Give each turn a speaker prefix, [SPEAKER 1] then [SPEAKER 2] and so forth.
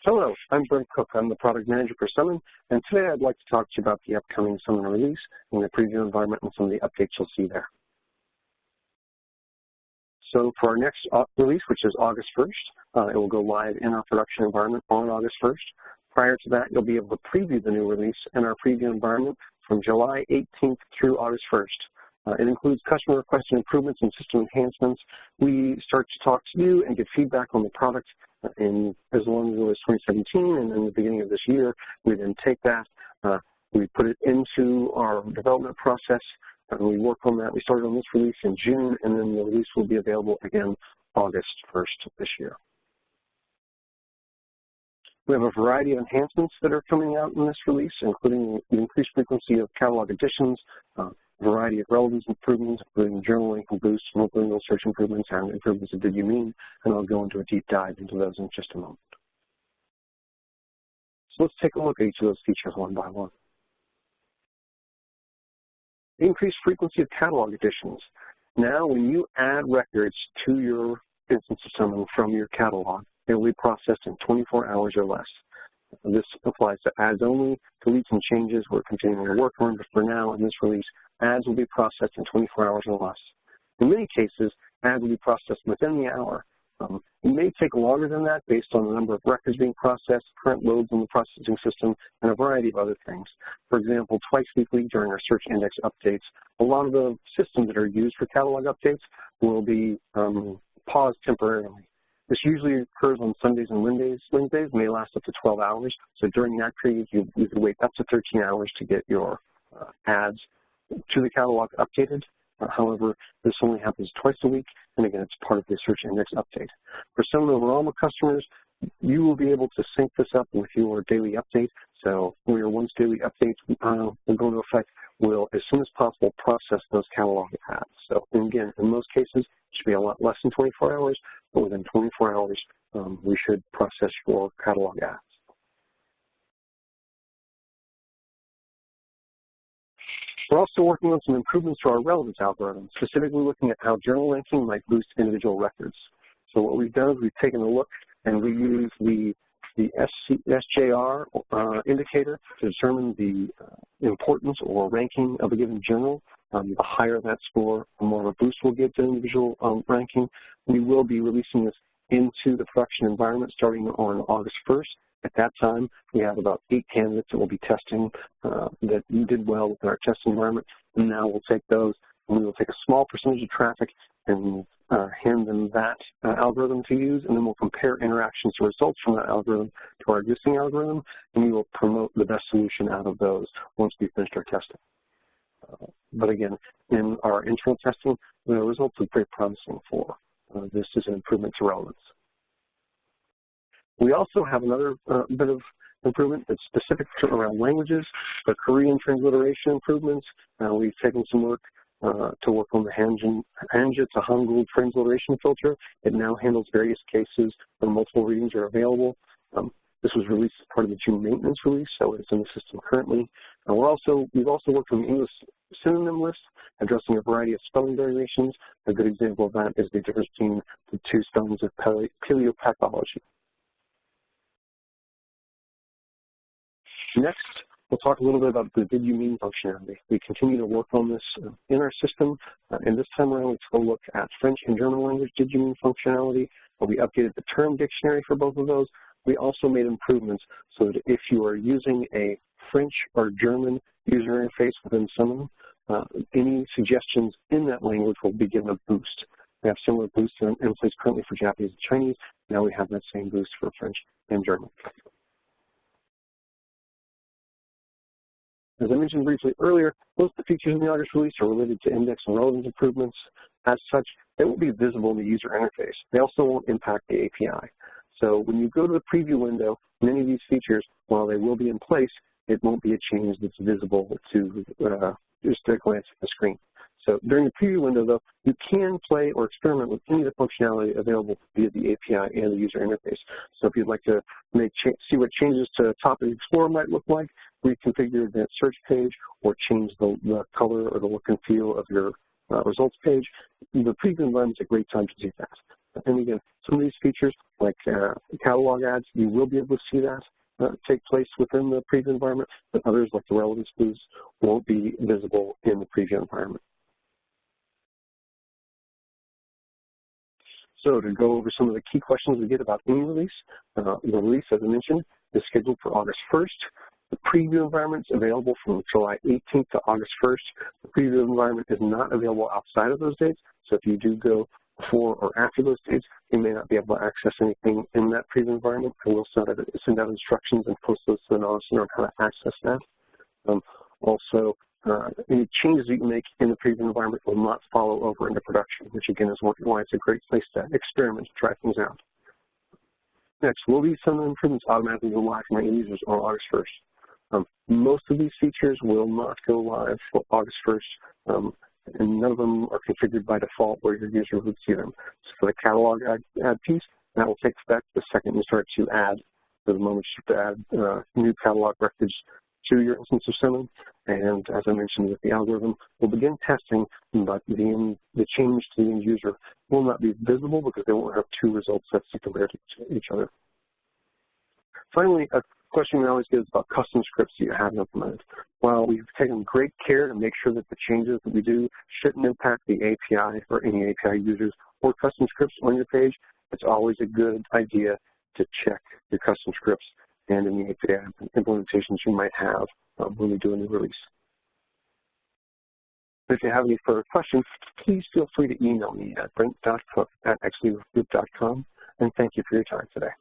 [SPEAKER 1] Hello, I'm Brent Cook. I'm the product manager for Summon, and today I'd like to talk to you about the upcoming Summon release and the preview environment and some of the updates you'll see there. So for our next release, which is August 1st, it will go live in our production environment on August 1st. Prior to that, you'll be able to preview the new release in our preview environment from July 18th through August 1st. It includes customer requested improvements and system enhancements. We start to talk to you and get feedback on the product in as long as it was 2017, and in the beginning of this year, we then take that, we put it into our development process, and we work on that. We started on this release in June, and then the release will be available again August 1st this year. We have a variety of enhancements that are coming out in this release, including the increased frequency of catalog additions, a variety of relevance improvements, including journal length and boost, multilingual search improvements, and improvements of Did You Mean, and I'll go into a deep dive into those in just a moment. So let's take a look at each of those features one by one. Increased frequency of catalog additions. Now, when you add records to your instance of Summon from your catalog, it will be processed in 24 hours or less. This applies to ads only, deletes and changes. We're continuing to work on, but for now, in this release, ads will be processed in 24 hours or less. In many cases, ads will be processed within the hour. It may take longer than that based on the number of records being processed, current loads in the processing system, and a variety of other things. For example, twice weekly during our search index updates, a lot of the systems that are used for catalog updates will be paused temporarily. This usually occurs on Sundays and Wednesdays. Wednesdays may last up to 12 hours. So during that period, you could wait up to 13 hours to get your ads to the catalog updated. However, this only happens twice a week, and again, it's part of the search index update. For some of the Relevance customers, you will be able to sync this up with your daily update. So when your once daily updates will go into effect, we'll, as soon as possible, process those catalog ads. So again, in most cases, it should be a lot less than 24 hours, but within 24 hours, we should process your catalog ads. We're also working on some improvements to our relevance algorithm, specifically looking at how journal ranking might boost individual records. So what we've done is we've taken a look and we use the SJR indicator to determine the importance or ranking of a given journal. The higher that score, the more of a boost we'll get to individual ranking. We will be releasing this into the production environment starting on August 1st. At that time, we have about 8 candidates that we'll be testing that did well within our test environment. And now we'll take those and we will take a small percentage of traffic and hand them that algorithm to use, and then we'll compare interactions to results from that algorithm to our existing algorithm, and we will promote the best solution out of those once we've finished our testing. But again, in our internal testing, the results are very promising for this as an improvement to relevance. We also have another bit of improvement that's specific to around languages, the Korean transliteration improvements. We've taken some work to work on the Hanja to Hangul transliteration filter. It now handles various cases where multiple readings are available. This was released as part of the June maintenance release, so it's in the system currently. We've also worked on the English synonym list, addressing a variety of spelling variations. A good example of that is the difference between the two spellings of paleopathology. Next, we'll talk a little bit about the Did You Mean functionality. We continue to work on this in our system, and this time around we took a look at French and German language Did You Mean functionality. We updated the term dictionary for both of those. We also made improvements so that if you are using a French or German user interface within Summon, any suggestions in that language will be given a boost. We have similar boosts in place currently for Japanese and Chinese. Now we have that same boost for French and German. As I mentioned briefly earlier, most of the features in the August release are related to index and relevance improvements. As such, they will be visible in the user interface. They also won't impact the API. So when you go to the preview window, many of these features, while they will be in place, it won't be a change that's visible to just a glance at the screen. So during the preview window, though, you can play or experiment with any of the functionality available via the API and the user interface. So if you'd like to see what changes to Topic Explorer might look like, reconfigure that search page, or change the color or the look and feel of your results page, the preview environment is a great time to do that. And again, some of these features, like catalog ads, you will be able to see that take place within the preview environment, but others, like the relevance boosts, won't be visible in the preview environment. So to go over some of the key questions we get about any release, the release, as I mentioned, is scheduled for August 1st. The preview environment is available from July 18th to August 1st. The preview environment is not available outside of those dates, so if you do go before or after those dates, you may not be able to access anything in that preview environment. I will send out instructions and post those to the knowledge center on how to access that. Also, any changes that you make in the preview environment will not follow over into production, which again is why it's a great place to experiment to try things out. Next, will these some of the improvements automatically go live for my end users on August 1st? Most of these features will not go live for August 1st, and none of them are configured by default where your user would see them. So for the catalog ad piece, that will take effect the second you start to add, for the moment you start to add new catalog records to your instance of Summon. And as I mentioned with the algorithm, we'll begin testing, but the change to the end user will not be visible because they won't have two result sets to compare to each other. Finally, a question we always get is about custom scripts that you have implemented. While we've taken great care to make sure that the changes that we do shouldn't impact the API or any API users or custom scripts on your page, it's always a good idea to check your custom scripts and any API implementations you might have when we do a new release. If you have any further questions, please feel free to email me at brent.cook@xleadergroup.com, and thank you for your time today.